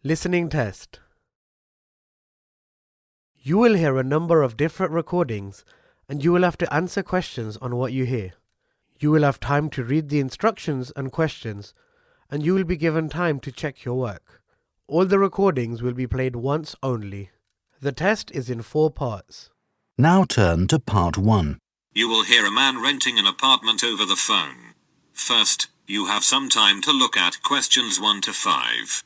Listening test. You will hear a number of different recordings and you will have to answer questions on what you hear. You will have time to read the instructions and questions and you will be given time to check your work. All the recordings will be played once only. The test is in 4 parts. Now turn to part 1. You will hear a man renting an apartment over the phone. First, you have some time to look at questions 1 to 5.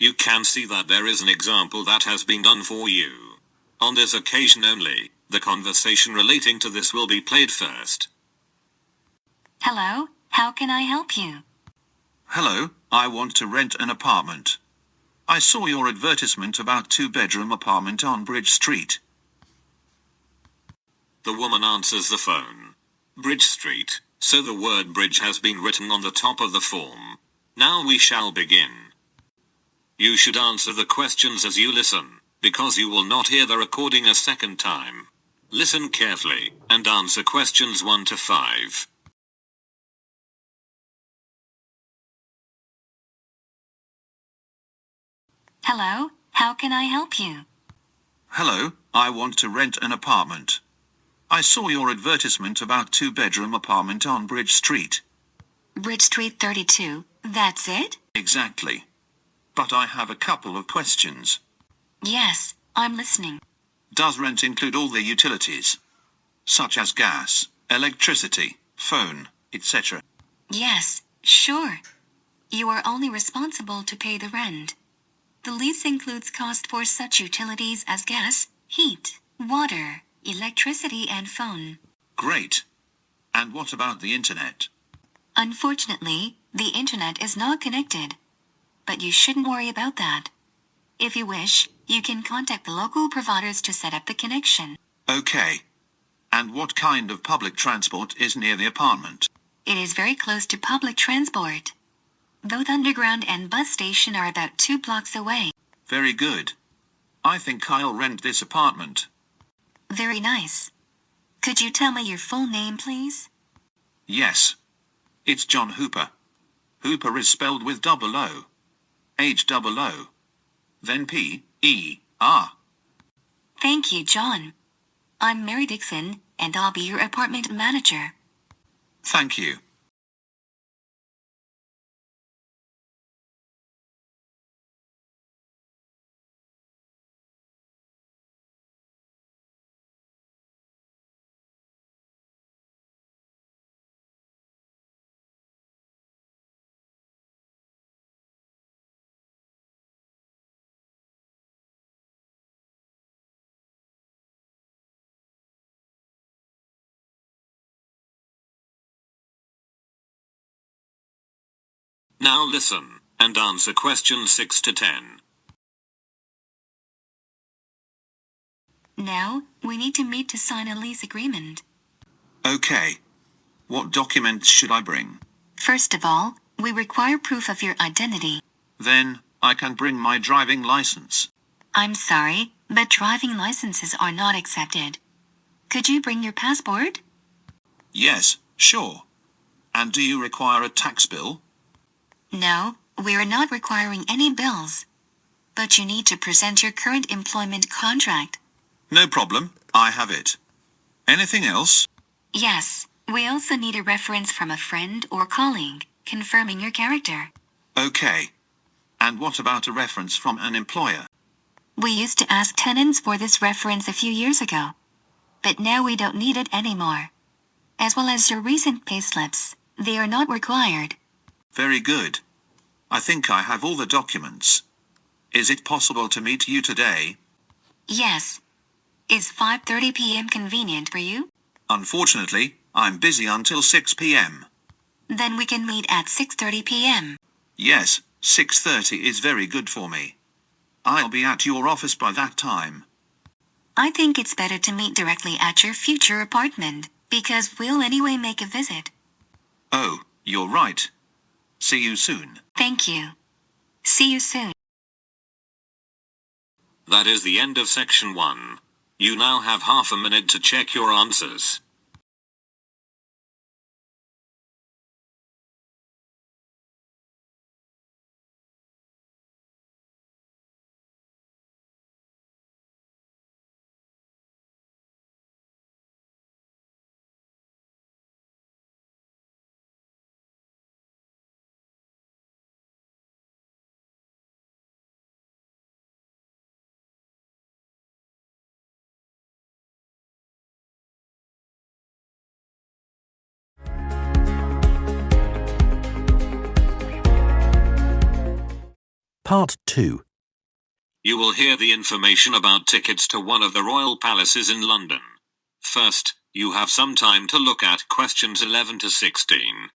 You can see that there is an example that has been done for you. On this occasion only, the conversation relating to this will be played first. Hello, how can I help you? Hello, I want to rent an apartment. I saw your advertisement about 2-bedroom apartment on Bridge Street. The woman answers the phone. Bridge Street, so the word bridge has been written on the top of the form. Now we shall begin. You should answer the questions as you listen, because you will not hear the recording a second time. Listen carefully, and answer questions 1 to 5. Hello, how can I help you? Hello, I want to rent an apartment. I saw your advertisement about 2-bedroom apartment on Bridge Street. Bridge Street 32, that's it? Exactly. But I have a couple of questions. Yes, I'm listening. Does rent include all the utilities, such as gas, electricity, phone, etc.? Yes, sure. You are only responsible to pay the rent. The lease includes cost for such utilities as gas, heat, water, electricity and phone. Great. And what about the internet? Unfortunately, the internet is not connected. But you shouldn't worry about that. If you wish, you can contact the local providers to set up the connection. Okay. And what kind of public transport is near the apartment? It is very close to public transport. Both underground and bus station are about 2 blocks away. Very good. I think I'll rent this apartment. Very nice. Could you tell me your full name, please? Yes. It's John Hooper. Hooper is spelled with double O. H-double-O. Then P-E-R. Thank you, John. I'm Mary Dixon, and I'll be your apartment manager. Thank you. Now listen, and answer questions 6 to 10. Now, we need to meet to sign a lease agreement. Okay. What documents should I bring? First of all, we require proof of your identity. Then, I can bring my driving license. I'm sorry, but driving licenses are not accepted. Could you bring your passport? Yes, sure. And do you require a tax bill? No, we are not requiring any bills. But you need to present your current employment contract. No problem, I have it. Anything else? Yes, we also need a reference from a friend or colleague, confirming your character. Okay. And what about a reference from an employer? We used to ask tenants for this reference a few years ago. But now we don't need it anymore. As well as your recent payslips, they are not required. Very good. I think I have all the documents. Is it possible to meet you today? Yes. Is 5:30 p.m. convenient for you? Unfortunately, I'm busy until 6 p.m. Then we can meet at 6:30 p.m. Yes, 6:30 is very good for me. I'll be at your office by that time. I think it's better to meet directly at your future apartment, because we'll anyway make a visit. Oh, you're right. See you soon. Thank you. See you soon. That is the end of section 1. You now have half a minute to check your answers. Part 2. You will hear the information about tickets to one of the royal palaces in London. First, you have some time to look at questions 11 to 16.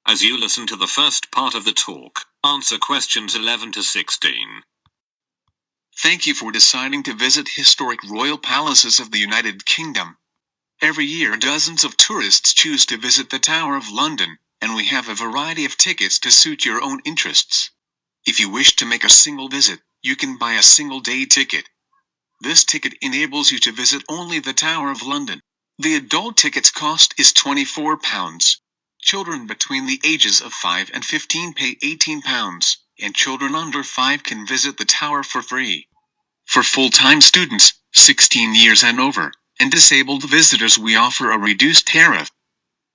As you listen to the first part of the talk, answer questions 11 to 16. Thank you for deciding to visit historic royal palaces of the United Kingdom. Every year dozens of tourists choose to visit the Tower of London, and we have a variety of tickets to suit your own interests. If you wish to make a single visit, you can buy a single-day ticket. This ticket enables you to visit only the Tower of London. The adult ticket's cost is £24. Children between the ages of 5 and 15 pay £18, and children under 5 can visit the tower for free. For full-time students, 16 years and over, and disabled visitors, we offer a reduced tariff.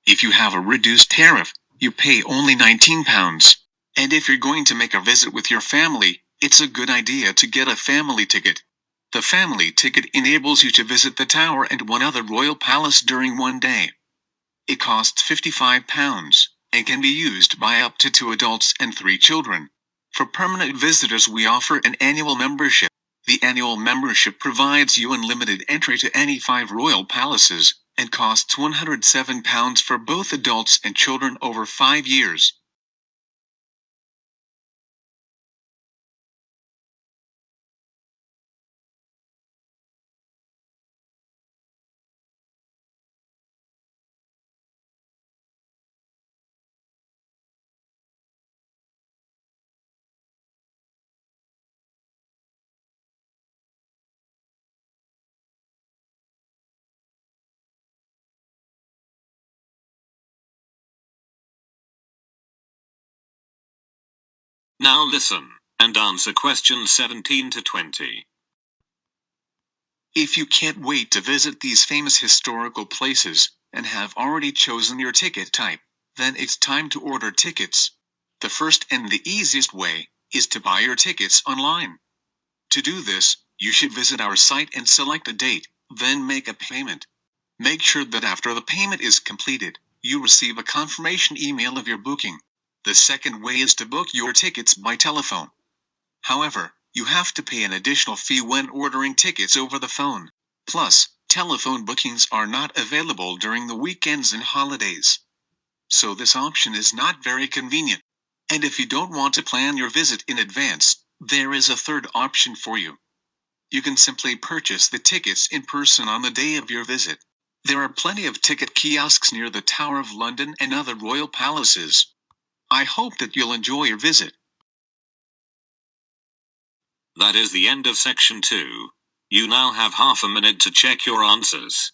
If you have a reduced tariff, you pay only £19. And if you're going to make a visit with your family, it's a good idea to get a family ticket. The family ticket enables you to visit the tower and one other royal palace during one day. It costs £55 and can be used by up to 2 adults and 3 children. For permanent visitors, we offer an annual membership. The annual membership provides you unlimited entry to any 5 royal palaces and costs £107 for both adults and children over 5 years. Now listen, and answer questions 17 to 20. If you can't wait to visit these famous historical places, and have already chosen your ticket type, then it's time to order tickets. The first and the easiest way is to buy your tickets online. To do this, you should visit our site and select a date, then make a payment. Make sure that after the payment is completed, you receive a confirmation email of your booking. The second way is to book your tickets by telephone. However, you have to pay an additional fee when ordering tickets over the phone. Plus, telephone bookings are not available during the weekends and holidays. So this option is not very convenient. And if you don't want to plan your visit in advance, there is a third option for you. You can simply purchase the tickets in person on the day of your visit. There are plenty of ticket kiosks near the Tower of London and other royal palaces. I hope that you'll enjoy your visit. That is the end of section 2. You now have half a minute to check your answers.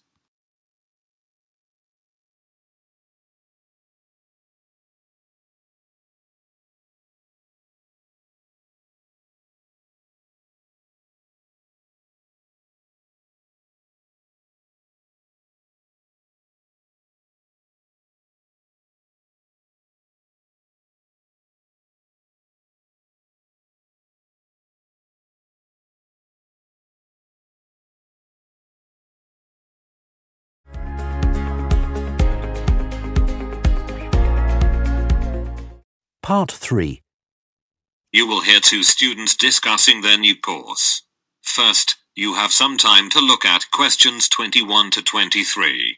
Part 3. You will hear two students discussing their new course. First, you have some time to look at questions 21 to 23.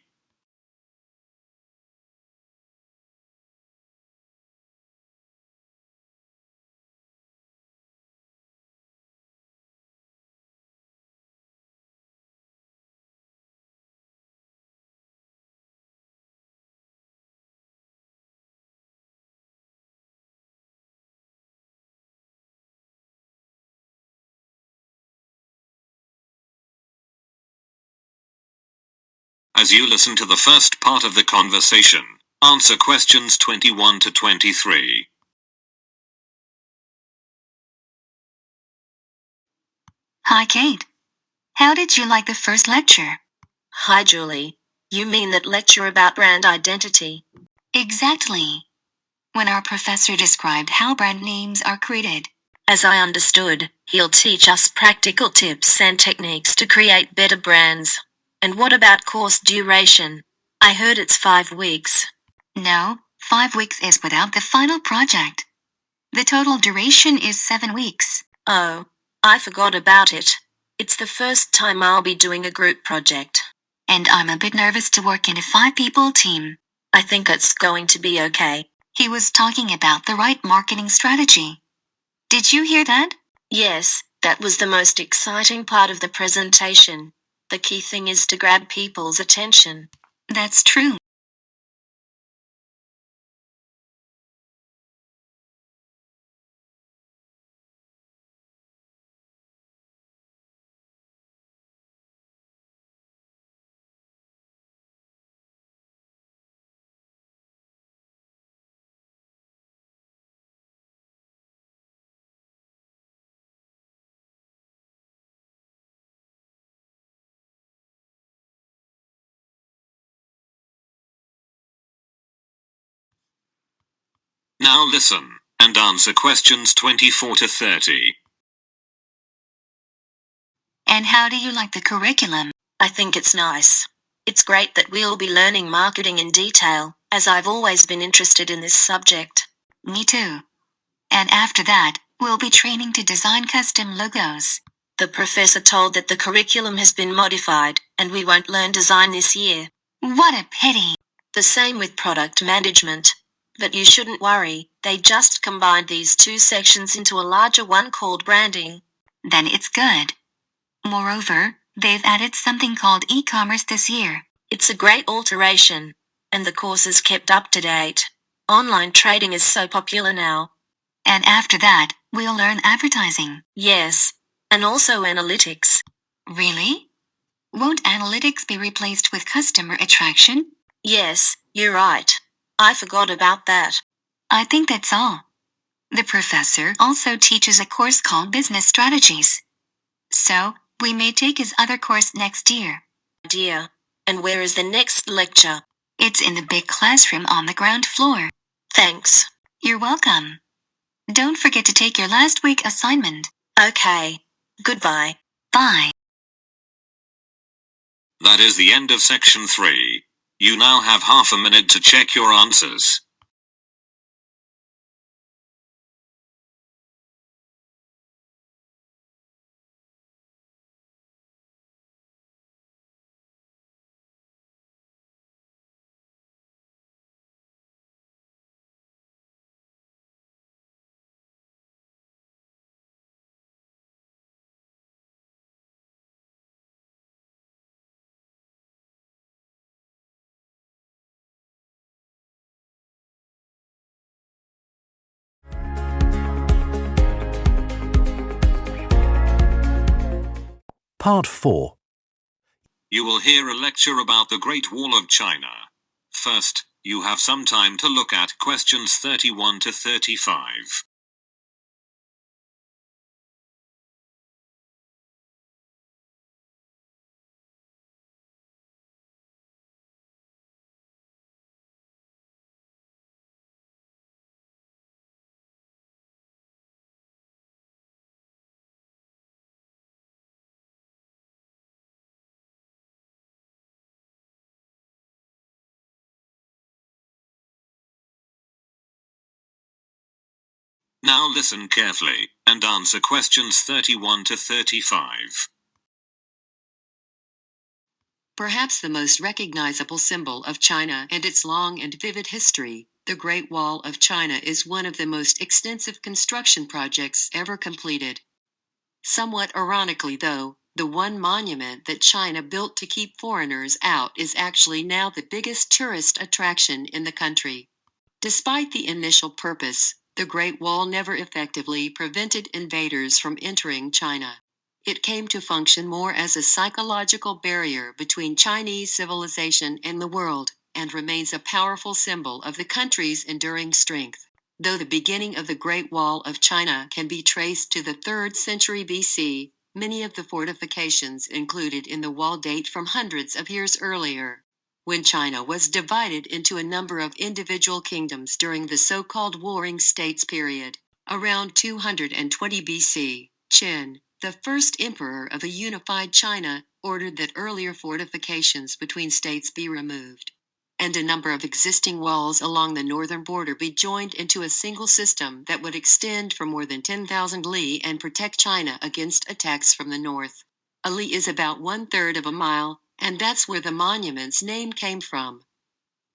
As you listen to the first part of the conversation, answer questions 21 to 23. Hi, Kate. How did you like the first lecture? Hi, Julie. You mean that lecture about brand identity? Exactly. When our professor described how brand names are created. As I understood, he'll teach us practical tips and techniques to create better brands. And what about course duration? I heard it's 5 weeks. No, 5 weeks is without the final project. The total duration is 7 weeks. Oh, I forgot about it. It's the first time I'll be doing a group project. And I'm a bit nervous to work in a 5-people team. I think it's going to be okay. He was talking about the right marketing strategy. Did you hear that? Yes, that was the most exciting part of the presentation. The key thing is to grab people's attention. That's true. Now listen, and answer questions 24 to 30. And how do you like the curriculum? I think it's nice. It's great that we'll be learning marketing in detail, as I've always been interested in this subject. Me too. And after that, we'll be training to design custom logos. The professor told that the curriculum has been modified, and we won't learn design this year. What a pity. The same with product management. But you shouldn't worry, they just combined these two sections into a larger one called branding. Then it's good. Moreover, they've added something called e-commerce this year. It's a great alteration, and the course is kept up to date. Online trading is so popular now. And after that, we'll learn advertising. Yes, and also analytics. Really? Won't analytics be replaced with customer attraction? Yes, you're right. I forgot about that. I think that's all. The professor also teaches a course called Business Strategies. So, we may take his other course next year. Dear. And where is the next lecture? It's in the big classroom on the ground floor. Thanks. You're welcome. Don't forget to take your last week assignment. Okay. Goodbye. Bye. That is the end of section 3. You now have half a minute to check your answers. Part 4. You will hear a lecture about the Great Wall of China. First, you have some time to look at questions 31 to 35. Now listen carefully and answer questions 31 to 35. Perhaps the most recognizable symbol of China and its long and vivid history, the Great Wall of China is one of the most extensive construction projects ever completed. Somewhat ironically though, the one monument that China built to keep foreigners out is actually now the biggest tourist attraction in the country. Despite the initial purpose, the Great Wall never effectively prevented invaders from entering China. It came to function more as a psychological barrier between Chinese civilization and the world, and remains a powerful symbol of the country's enduring strength. Though the beginning of the Great Wall of China can be traced to the 3rd century BC, many of the fortifications included in the wall date from hundreds of years earlier, when China was divided into a number of individual kingdoms during the so-called Warring States period. Around 220 BC, Qin, the first emperor of a unified China, ordered that earlier fortifications between states be removed, and a number of existing walls along the northern border be joined into a single system that would extend for more than 10,000 li and protect China against attacks from the north. A li is about 1/3 of a mile, and that's where the monument's name came from.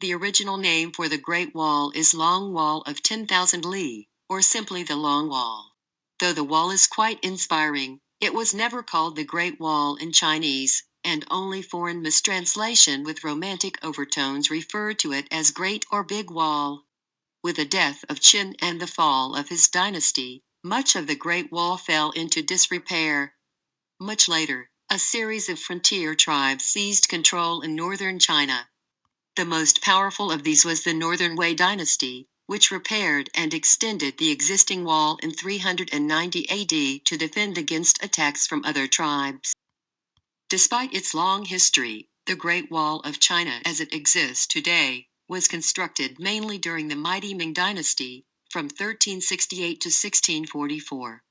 The original name for the Great Wall is Long Wall of 10,000 li, or simply the Long Wall. Though the wall is quite inspiring, it was never called the Great Wall in Chinese, and only foreign mistranslation with romantic overtones referred to it as Great or Big Wall. With the death of Qin and the fall of his dynasty, much of the Great Wall fell into disrepair. Much later, a series of frontier tribes seized control in northern China. The most powerful of these was the Northern Wei dynasty, which repaired and extended the existing wall in 390 AD to defend against attacks from other tribes. Despite its long history, the Great Wall of China as it exists today was constructed mainly during the mighty Ming dynasty, from 1368 to 1644.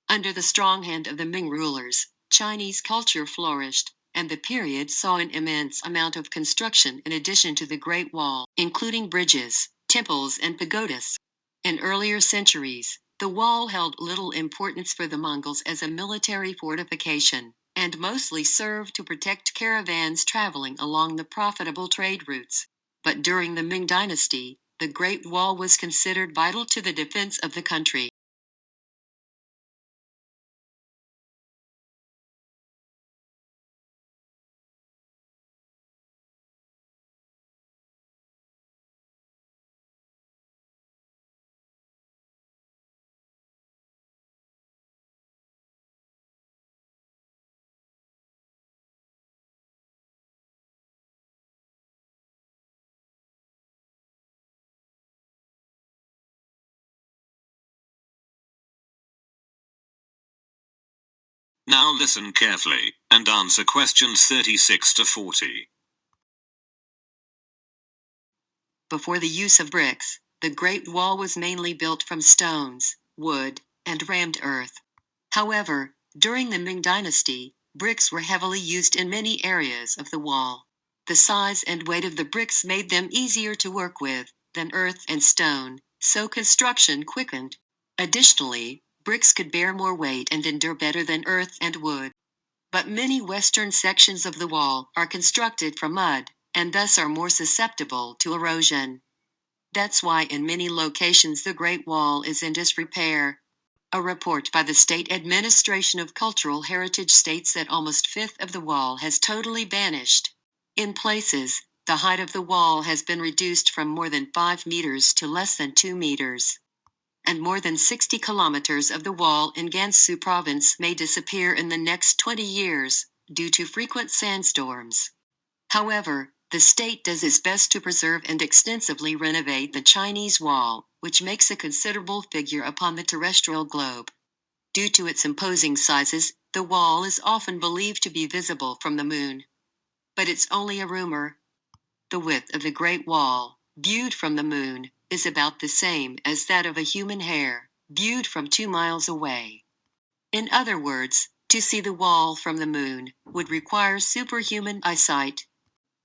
Under the strong hand of the Ming rulers, Chinese culture flourished, and the period saw an immense amount of construction in addition to the Great Wall, including bridges, temples and pagodas. In earlier centuries, the wall held little importance for the Mongols as a military fortification, and mostly served to protect caravans traveling along the profitable trade routes. But during the Ming dynasty, the Great Wall was considered vital to the defense of the country. Now listen carefully and answer questions 36 to 40. Before the use of bricks, the Great Wall was mainly built from stones, wood, and rammed earth. However, during the Ming dynasty, bricks were heavily used in many areas of the wall. The size and weight of the bricks made them easier to work with than earth and stone, so construction quickened. Additionally, bricks could bear more weight and endure better than earth and wood. But many western sections of the wall are constructed from mud, and thus are more susceptible to erosion. That's why in many locations the Great Wall is in disrepair. A report by the State Administration of Cultural Heritage states that almost a fifth of the wall has totally vanished. In places, the height of the wall has been reduced from more than 5 meters to less than 2 meters. And more than 60 kilometers of the wall in Gansu province may disappear in the next 20 years, due to frequent sandstorms. However, the state does its best to preserve and extensively renovate the Chinese wall, which makes a considerable figure upon the terrestrial globe. Due to its imposing sizes, the wall is often believed to be visible from the moon. But it's only a rumor. The width of the Great Wall, viewed from the moon, is about the same as that of a human hair, viewed from 2 miles away. In other words, to see the wall from the moon would require superhuman eyesight.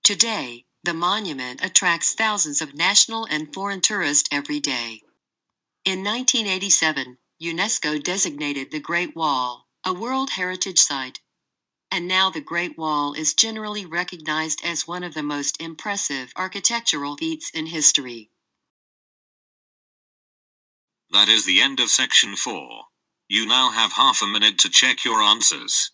Today, the monument attracts thousands of national and foreign tourists every day. In 1987, UNESCO designated the Great Wall a World Heritage Site. And now the Great Wall is generally recognized as one of the most impressive architectural feats in history. That is the end of section 4. You now have half a minute to check your answers.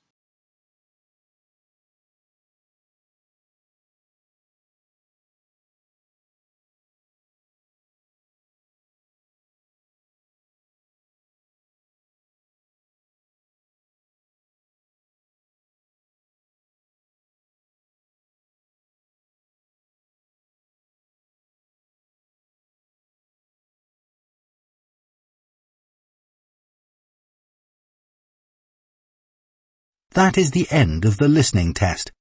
That is the end of the listening test.